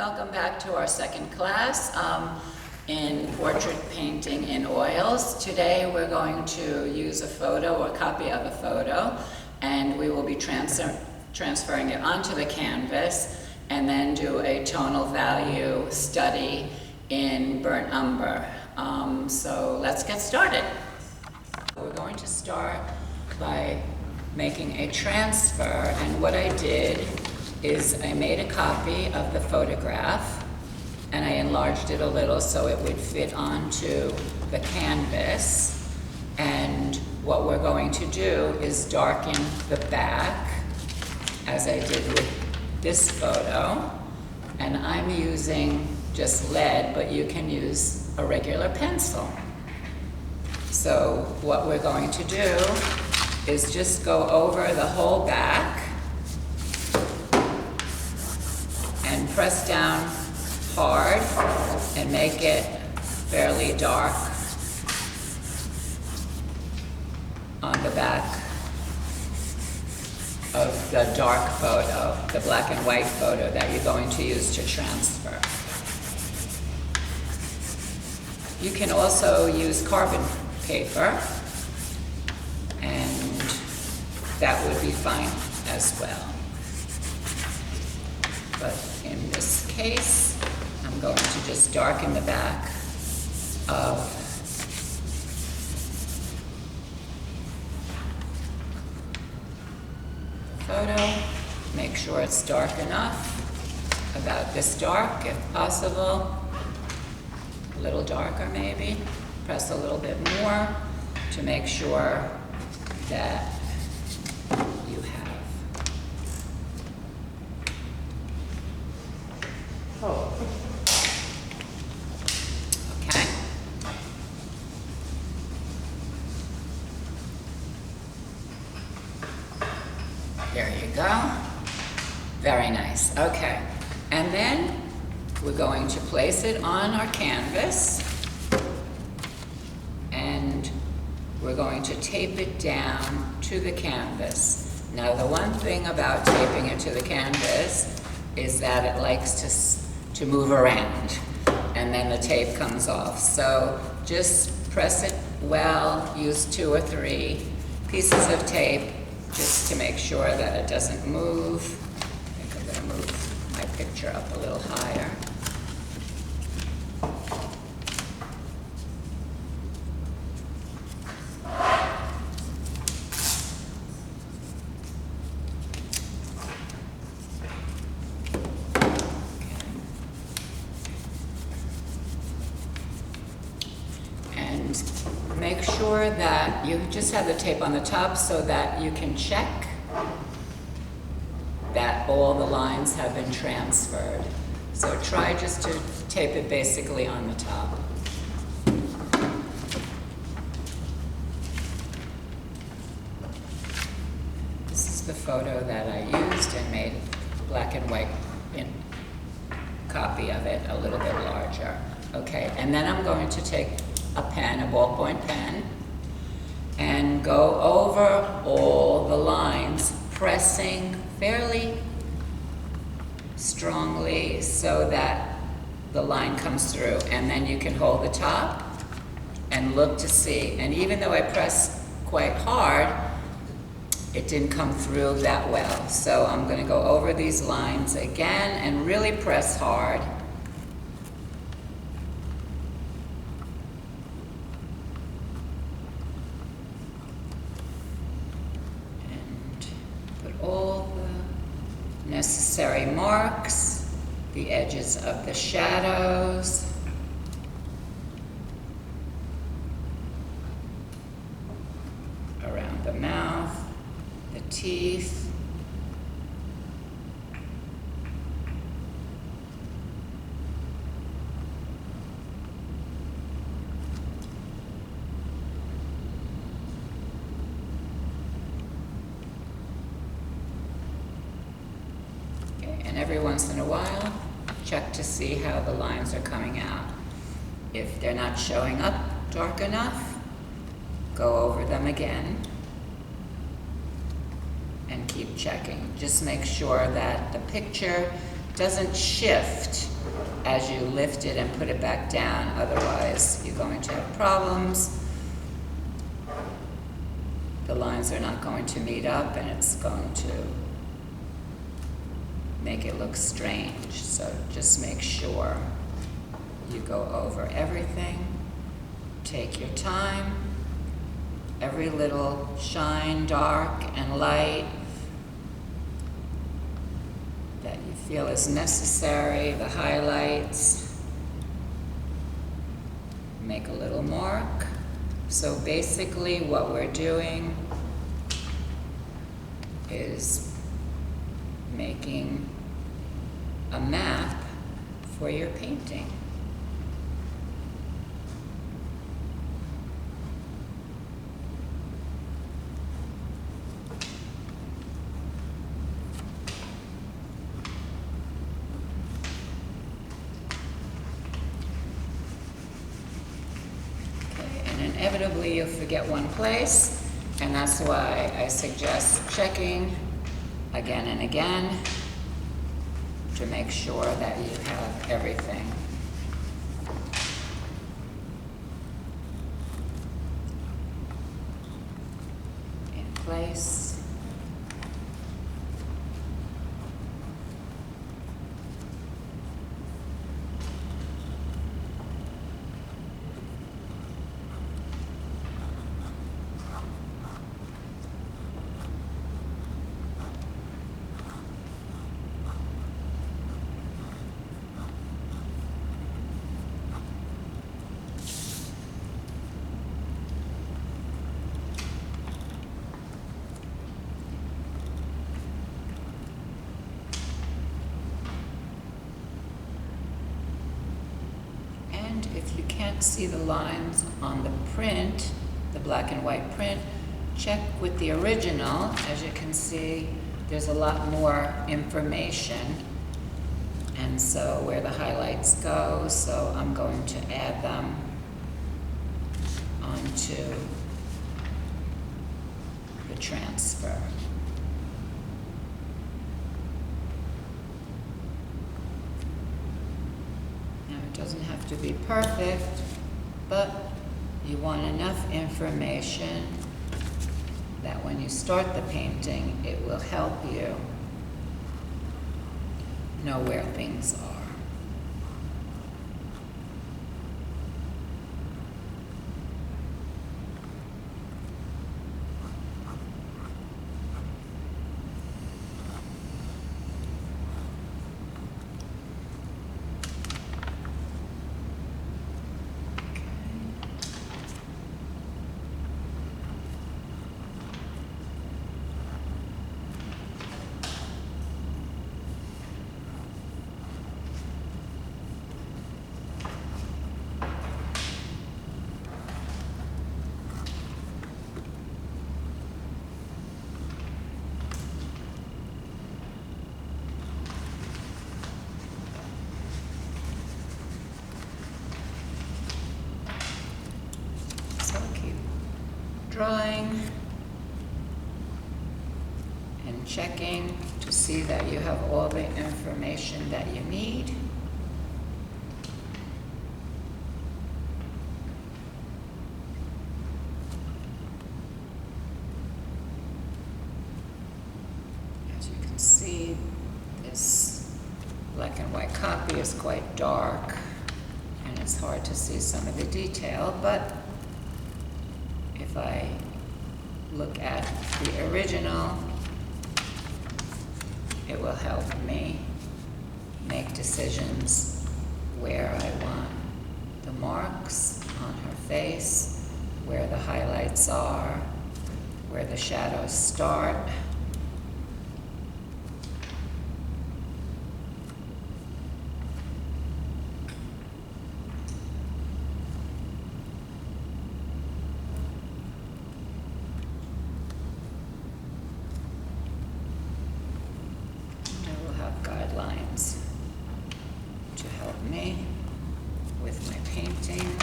Welcome back to our second class in portrait painting in oils. Today we're going to use a photo or a copy of a photo, and we will be transferring it onto the canvas and then do a tonal value study in burnt umber. So let's get started. We're going to start by making a transfer, and what I did is I made a copy of the photograph and I enlarged it a little so it would fit onto the canvas. And what we're going to do is darken the back as I did with this photo. And I'm using just lead, but you can use a regular pencil. So what we're going to do is just go over the whole back and press down hard and make it fairly dark on the back of the dark photo, the black and white photo that you're going to use to transfer. You can also use carbon paper, and that would be fine as well. But in this case, I'm going to just darken the back of the photo. Make sure it's dark enough, about this dark if possible, a little darker maybe. Press a little bit more to make sure that you have. Oh. Okay. There you go. Very nice. Okay. And then we're going to place it on our canvas, and we're going to tape it down to the canvas. Now, the one thing about taping it to the canvas is that it likes to move around, and then the tape comes off. So just press it well, use 2 or 3 pieces of tape just to make sure that it doesn't move. I think I'm going to move my picture up a little higher. Make sure that you just have the tape on the top so that you can check that all the lines have been transferred. So try just to tape it basically on the top. This is the photo that I used and made black and white copy of it, a little bit larger. Okay, and then I'm going to take a pen, a ballpoint pen, and go over all the lines, pressing fairly strongly so that the line comes through. And then you can hold the top and look to see. And even though I pressed quite hard, it didn't come through that well. So I'm going to go over these lines again and really press hard. All the necessary marks, the edges of the shadows, around the mouth, the teeth, and every once in a while, check to see how the lines are coming out. If they're not showing up dark enough, go over them again and keep checking. Just make sure that the picture doesn't shift as you lift it and put it back down, otherwise you're going to have problems. The lines are not going to meet up and it's going to make it look strange. So just make sure you go over everything. Take your time. Every little shine, dark and light that you feel is necessary, the highlights. Make a little mark. So basically what we're doing is making a map for your painting. Inevitably, you'll forget one place, and that's why I suggest checking again and again to make sure that you have everything. In place. If you can't see the lines on the print, the black and white print, check with the original. As you can see, there's a lot more information, and so where the highlights go, so I'm going to add them onto the transfer. It doesn't have to be perfect, but you want enough information that when you start the painting, it will help you know where things are. Drawing and checking to see that you have all the information that you need. As you can see, this black and white copy is quite dark and it's hard to see some of the detail, but if I look at the original, it will help me make decisions where I want the marks on her face, where the highlights are, where the shadows start. Guidelines to help me with my painting.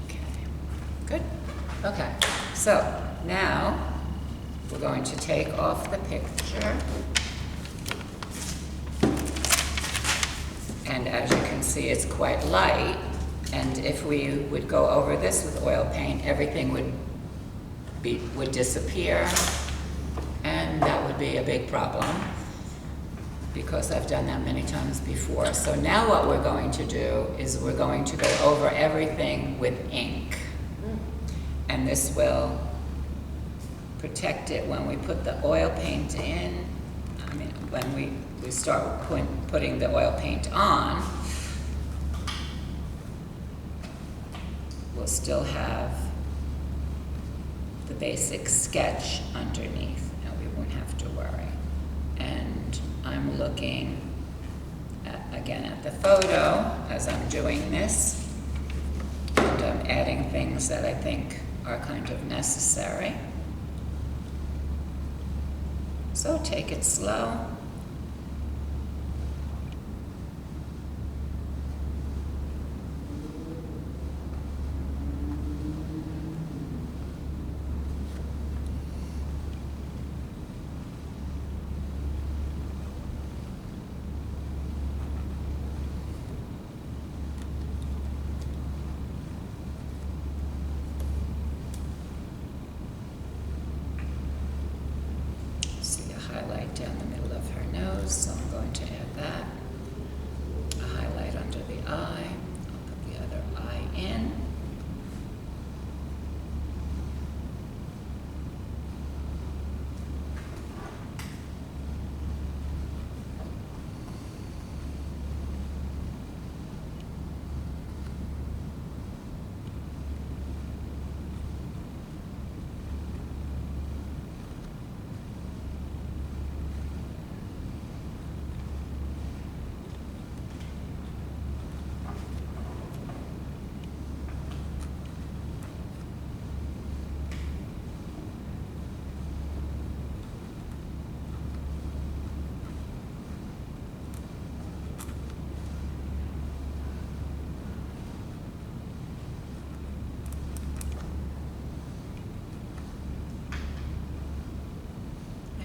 Okay, good. Okay, so now we're going to take off the picture. And as you can see, it's quite light. And if we would go over this with oil paint, everything would disappear. And that would be a big problem, because I've done that many times before. So now what we're going to do is we're going to go over everything with ink. And this will protect it when we put the oil paint in. I mean, when we start putting the oil paint on, we'll still have the basic sketch underneath, and we won't have to worry. And I'm looking again at the photo as I'm doing this, and I'm adding things that I think are kind of necessary. So take it slow. Highlight down the middle of her nose, so I'm going to add that. A highlight under the eye. I'll put the other eye in.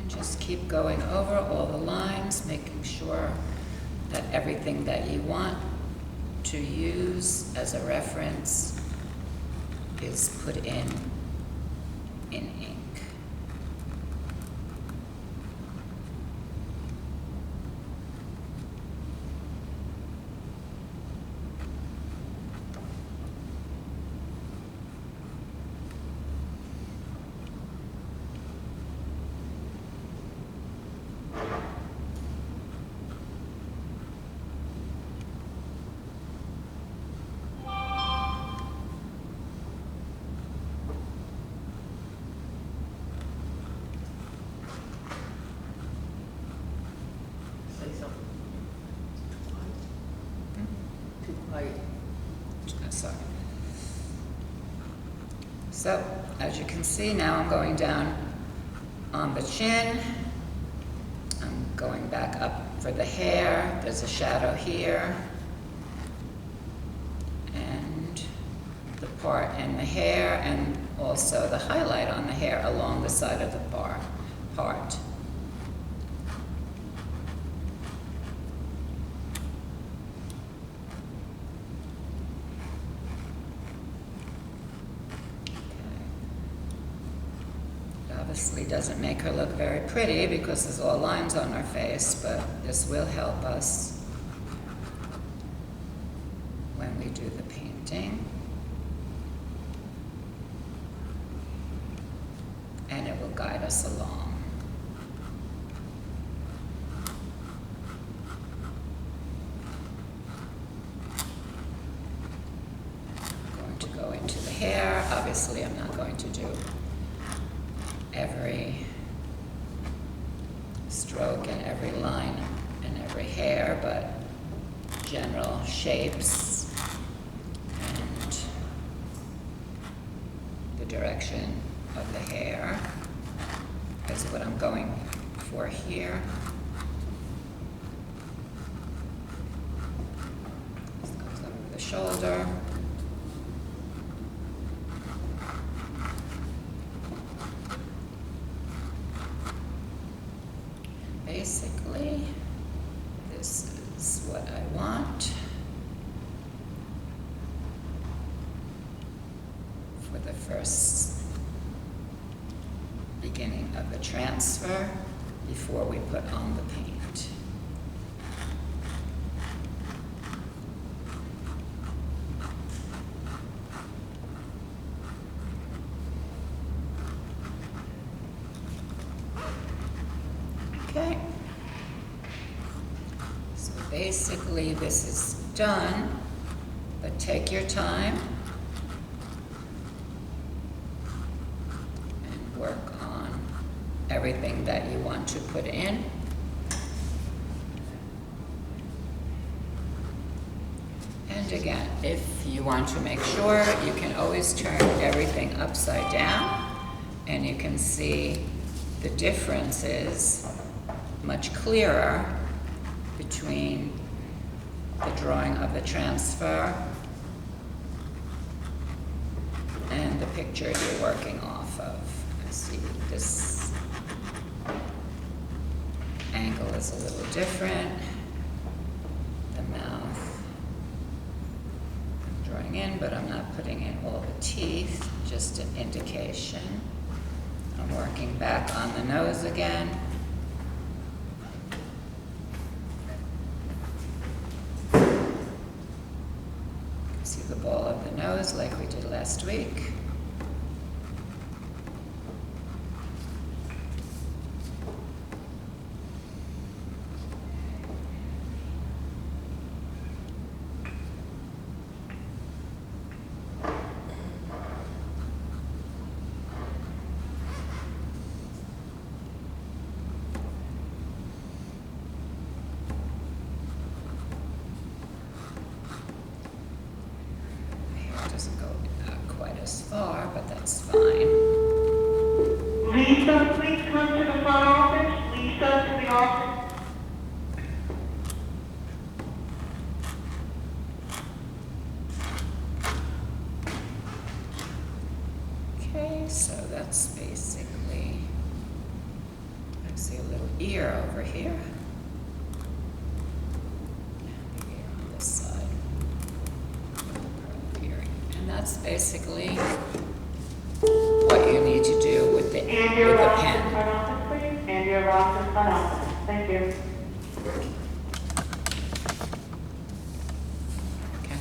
Just keep going over all the lines, making sure that everything that you want to use as a reference is put in ink. Sorry. So, as you can see, now I'm going down on the chin. I'm going back up for the hair. There's a shadow here. And the part in the hair, and also the highlight on the hair along the side of the part. Obviously doesn't make her look very pretty because there's all lines on her face, but this will help us when we do the painting. And it will guide us along. I'm going to go into the hair. Obviously, I'm not going to do every stroke and every line and every hair, but general shapes and the direction of the hair is what I'm going for here. This goes over the shoulder. basically, this is what I want for the first beginning of the transfer before we put on the paint. Okay, so basically this is done, but take your time and work on everything that you want to put in. And again, if you want to make sure, you can always turn everything upside down and you can see the differences much clearer between the drawing of the transfer and the picture you're working off of. I see this angle is a little different. The mouth I'm drawing in, but I'm not putting in all the teeth, just an indication. I'm working back on the nose again. See the ball of the nose like we did last week. Doesn't go quite as far, but that's fine. Lisa, please come to the front office. Lisa, to the office. Okay, so that's basically, I see a little ear over here. And the ear on this side. And that's basically what you need to do with the pen. Front office, please. And your Ross in front office. Thank you. Okay.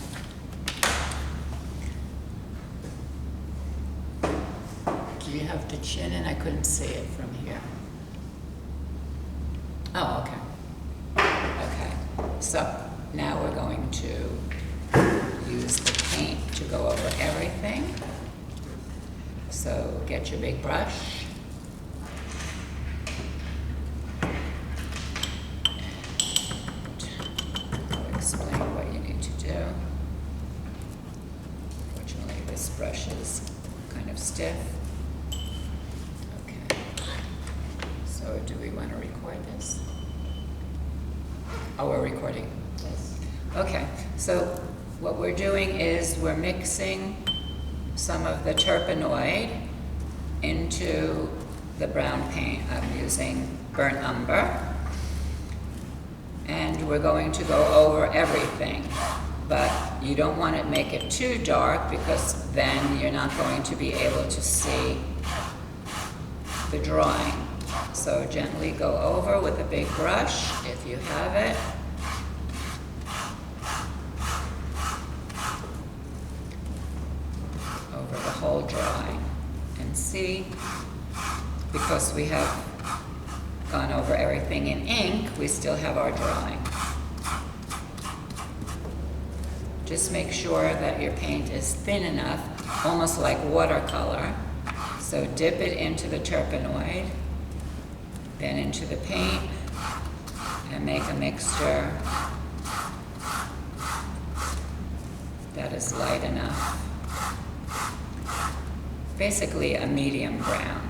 Do you have the chin in? I couldn't see it from here. Oh, okay. Okay. So now we're going to use the paint to go over everything. So get your big brush. And I'll explain what you need to do. Fortunately, this brush is kind of stiff. Okay. So do we want to record this? Oh, we're recording this. Okay, so what we're doing is we're mixing some of the terpenoid into the brown paint. I'm using burnt umber. And we're going to go over everything. But you don't want to make it too dark because then you're not going to be able to see the drawing. So gently go over with a big brush if you have it. Over the whole drawing. And see, because we have gone over everything in ink, we still have our drawing. Just make sure that your paint is thin enough, almost like watercolor. So dip it into the terpenoid, then into the paint, and make a mixture that is light enough. Basically a medium brown.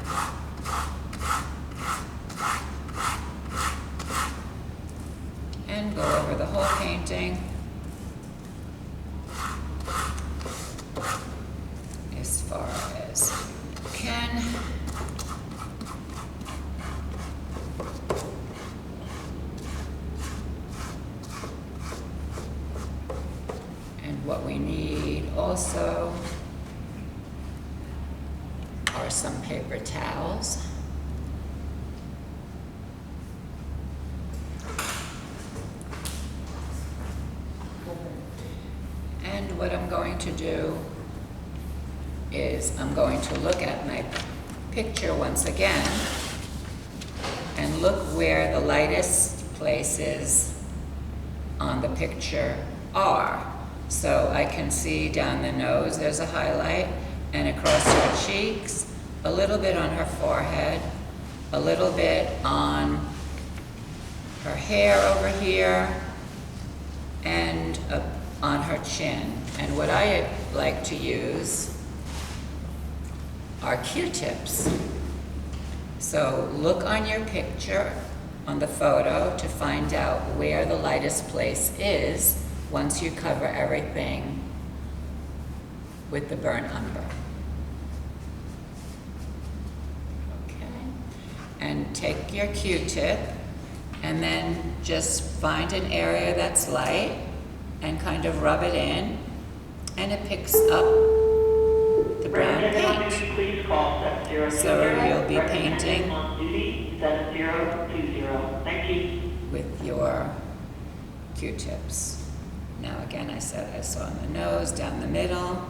And go over the whole painting as far as you can. what we need also are some paper towels. And what I'm going to do is I'm going to look at my picture once again and look where the lightest places on the picture are. So I can see down the nose there's a highlight, and across her cheeks, a little bit on her forehead, a little bit on her hair over here, and on her chin. And what I like to use are Q-tips. So look on your picture, on the photo, to find out where the lightest place is once you cover everything with the burnt umber. Okay. And take your Q-tip and then just find an area that's light and kind of rub it in, and it picks up the brown paint. Please call 7020. So you'll be painting on duty 7020. Thank you. with your Q-tips. Now again, I said I saw on the nose, down the middle,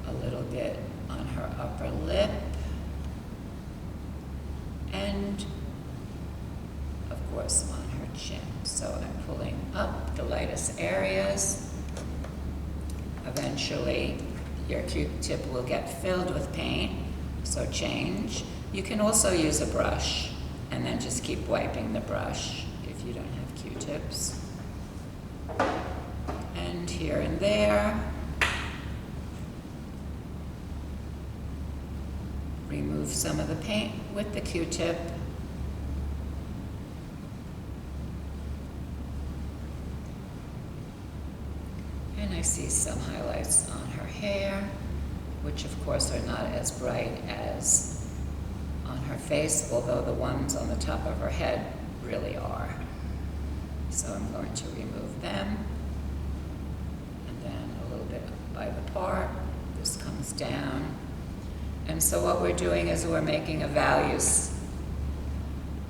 a little bit on her upper lip, and of course on her chin. So I'm pulling up the lightest areas. Eventually, your Q-tip will get filled with paint, so change. You can also use a brush and then just keep wiping the brush if you don't have Q-tips. And here and there. Remove some of the paint with the Q-tip. And I see some highlights on her hair, which of course are not as bright as on her face, although the ones on the top of her head really are. So I'm going to remove them. And then a little bit by the part, this comes down. And so what we're doing is we're making a values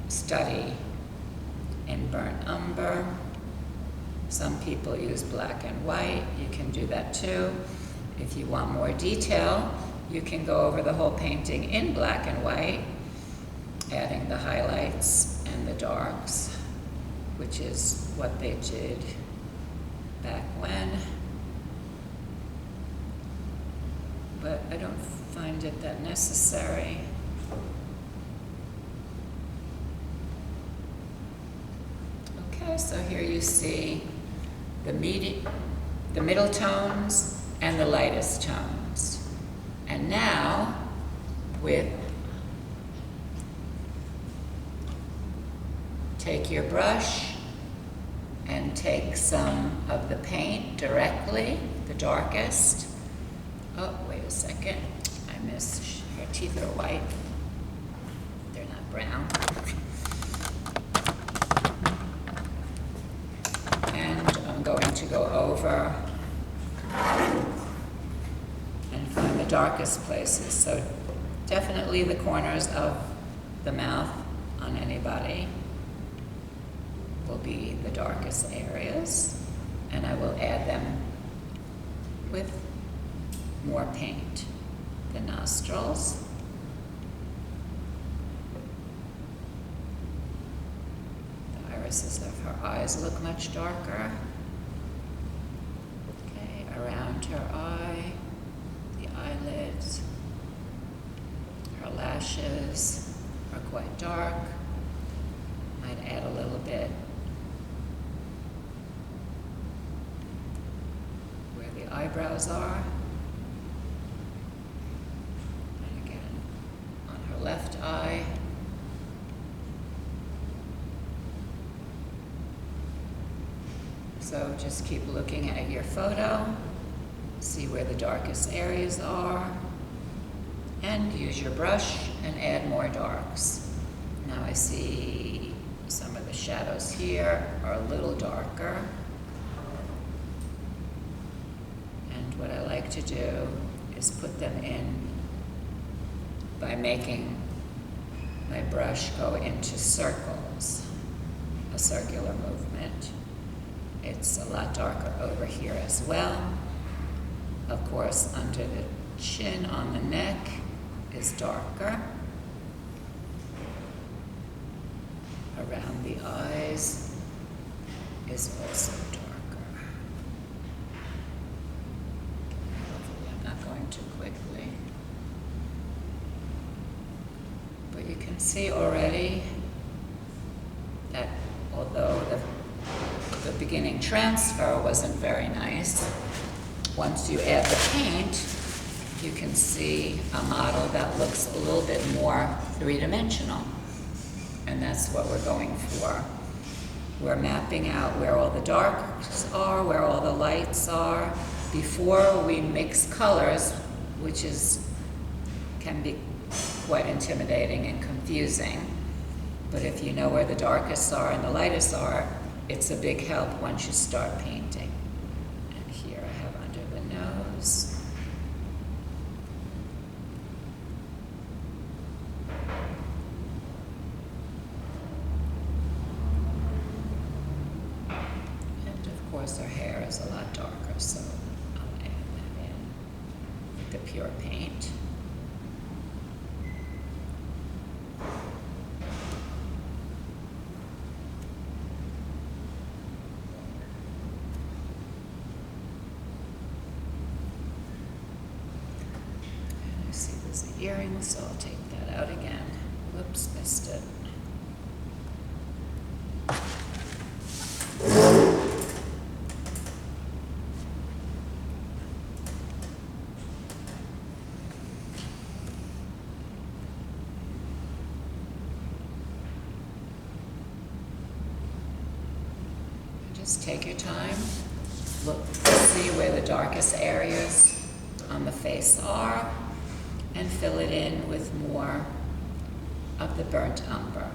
study in burnt umber. Some people use black and white. You can do that too. If you want more detail, you can go over the whole painting in black and white, adding the highlights and the darks, which is what they did back when. But I don't find it that necessary. Okay, so here you see the middle tones and the lightest tones. And now, take your brush and take some of the paint directly, the darkest. Oh, wait a second, I missed, her teeth are white. They're not brown. And I'm going to go over and find the darkest places. So definitely the corners of the mouth on anybody will be the darkest areas, and I will add them with more paint. The nostrils, the irises of her eyes look much darker. Okay, around her eye, the eyelids, her lashes are quite dark. Might add a little bit where the eyebrows are. And again, on her left eye. So just keep looking at your photo, see where the darkest areas are, and use your brush and add more darks. Now I see Some of the shadows here are a little darker. And what I like to do is put them in by making my brush go into circles, a circular movement. It's a lot darker over here as well. Of course, under the chin on the neck is darker. Around the eyes is also darker. Hopefully I'm not going too quickly. But you can see already that although the beginning transfer wasn't very nice, once you add the paint, you can see a model that looks a little bit more three-dimensional. And that's what we're going for. We're mapping out where all the darks are, where all the lights are, before we mix colors, which can be quite intimidating and confusing. But if you know where the darkest are and the lightest are, it's a big help once you start painting. And here I have under the nose. And of course her hair is a lot darker, so I'll add that in with the pure paint. See, there's the earrings, so I'll take that out again. Whoops, missed it. Just take your time, look to see where the darkest areas on the face are, and fill it in with more of the burnt umber.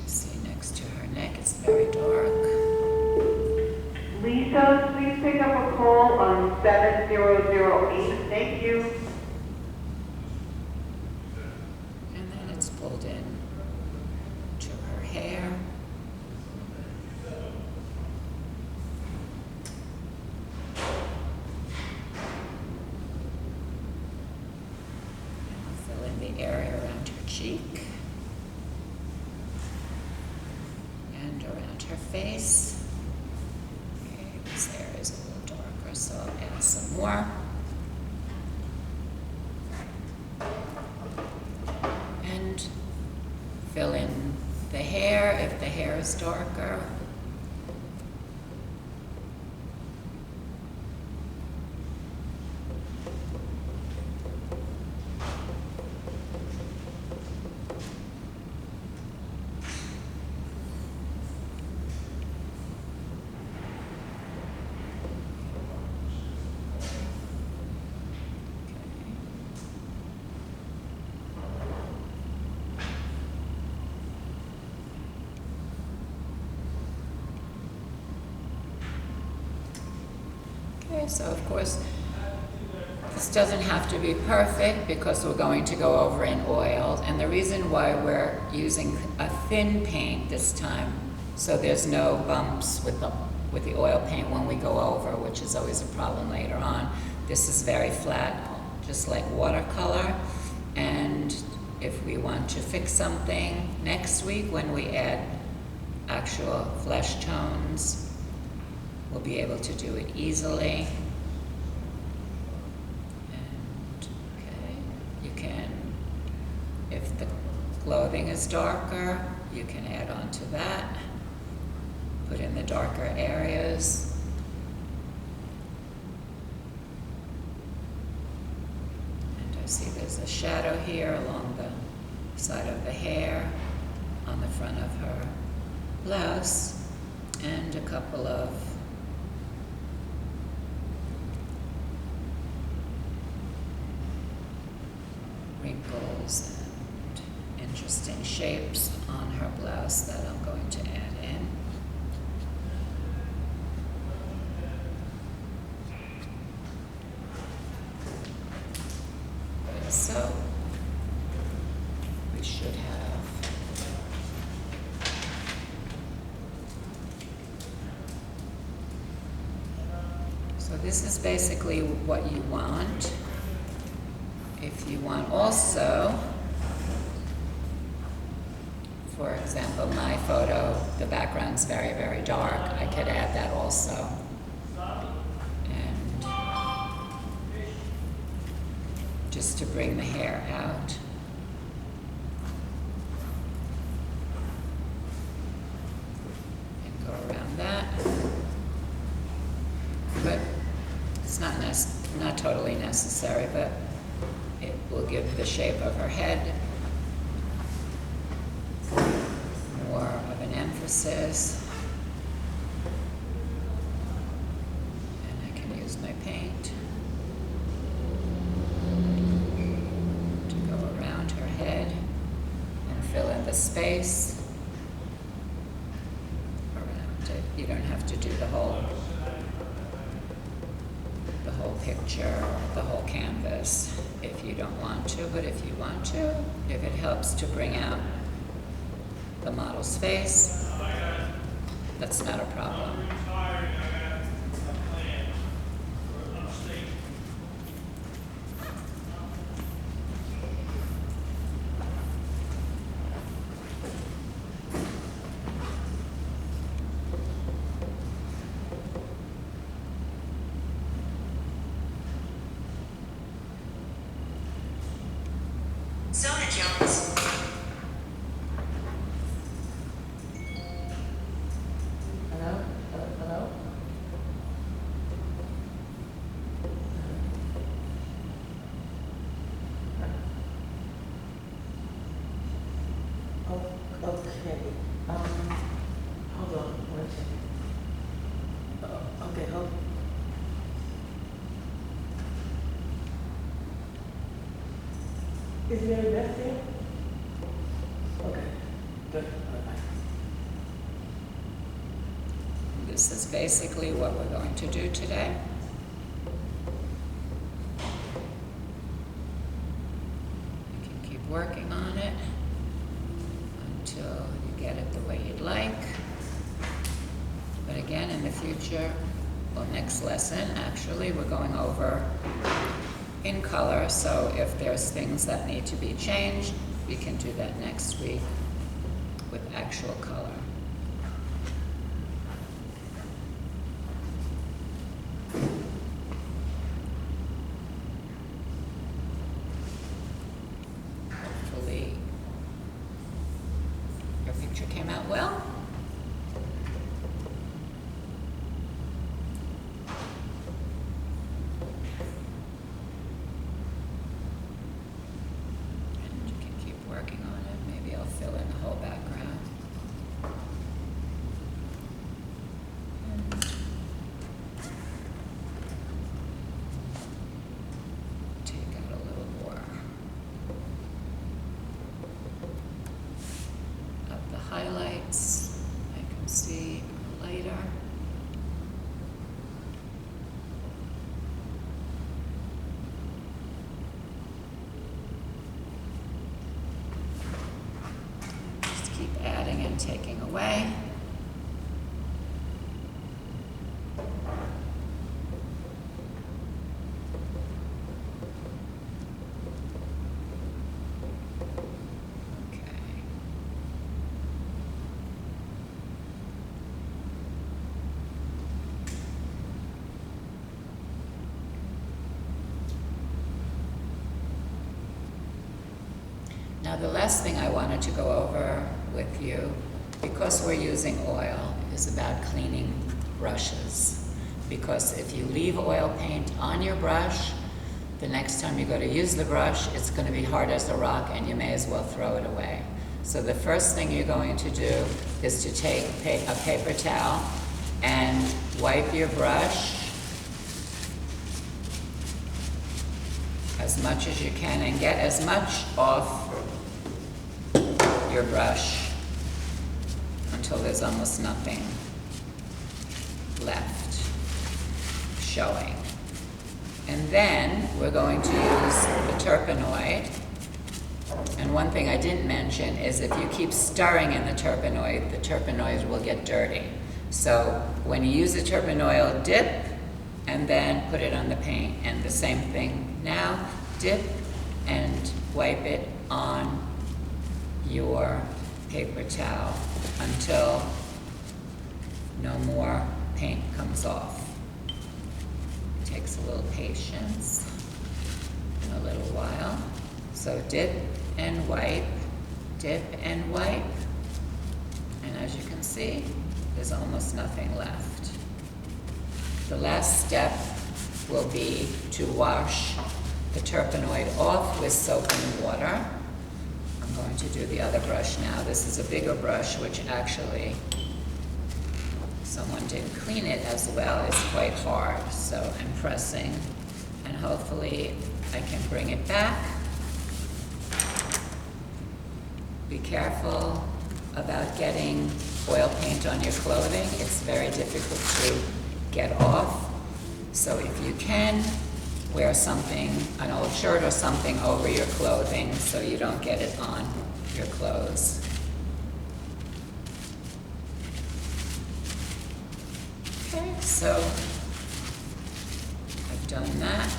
See, next to her neck it's very dark. Lisa, please pick up a call on 7008. Thank you. And then it's pulled in to her hair. And I'll fill in the area around her cheek and around her face. Okay, this area is a little darker, so I'll add some more. And fill in the hair if the hair is darker. Okay, so of course, this doesn't have to be perfect because we're going to go over in oil. And the reason why we're using a thin paint this time, so there's no bumps with the oil paint when we go over, which is always a problem later on. This is very flat, just like watercolor. And if we want to fix something next week when we add actual flesh tones, we'll be able to do it easily. And okay, you can, if the clothing is darker, you can add on to that. Put in the darker areas. And I see there's a shadow here along the side of the hair, on the front of her blouse, and a couple of wrinkles and interesting shapes on her blouse that I'm going to add in. So we should have so this is basically what you want. If you want also, for example, my photo, the background's very, very dark. I could add that also. And just to bring the hair out. And go around that. But it's not totally necessary, but it will give the shape of her head more of an emphasis. And I can use my paint to go around her head and fill in the space around it. You don't have to do the whole picture, the whole canvas if you don't want to, but if you want to, if it helps to bring out the model's face, that's not a problem. Zona Jones. Hello? Hello? Oh, okay. Hold on one second. Okay, hold. Is Mary Beth there? Okay, good. Bye-bye. This is basically what we're going to do today. You can keep working on it until you get it the way you'd like. But again, in the future, well, next lesson, actually, we're going over in color, so if there's things that need to be changed, we can do that next week with actual color. Hopefully, your picture came out well. Working on it. Maybe I'll fill in the whole background. And take out a little more of the highlights. I can see lighter. Adding and taking away. Okay. Now the last thing I wanted to go over with you, because we're using oil, is about cleaning brushes. Because if you leave oil paint on your brush, the next time you go to use the brush, it's going to be hard as a rock and you may as well throw it away. So the first thing you're going to do is to take a paper towel and wipe your brush as much as you can and get as much off your brush until there's almost nothing left showing. And then we're going to use the Terpenoid. And one thing I didn't mention is if you keep stirring in the Terpenoid will get dirty. So when you use the Terpenoid, dip and then put it on the paint. And the same thing now, dip and wipe it on your paper towel until no more paint comes off. It takes a little patience and a little while. So dip and wipe, dip and wipe. And as you can see, there's almost nothing left. The last step will be to wash the Terpenoid off with soap and water. I'm going to do the other brush now. This is a bigger brush, which actually someone didn't clean it as well. It's quite hard, so I'm pressing, and hopefully I can bring it back. Be careful about getting oil paint on your clothing. It's very difficult to get off. So if you can, wear something, an old shirt or something over your clothing so you don't get it on your clothes. Okay, so I've done that.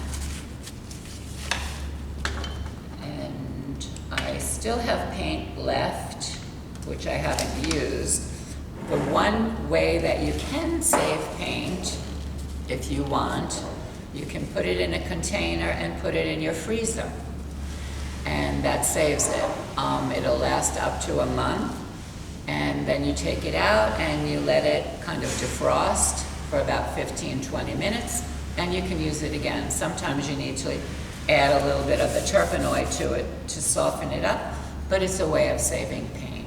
And I still have paint left, which I haven't used. The one way that you can save paint, if you want, you can put it in a container and put it in your freezer. And that saves it. It'll last up to a month. And then you take it out and you let it kind of defrost for about 15-20 minutes, and you can use it again. Sometimes you need to add a little bit of the Terpenoid to it to soften it up, but it's a way of saving paint.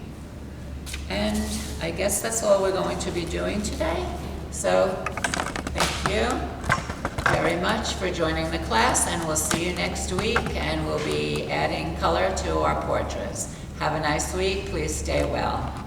And I guess that's all we're going to be doing today. So thank you very much for joining the class, and we'll see you next week, and we'll be adding color to our portraits. Have a nice week. Please stay well.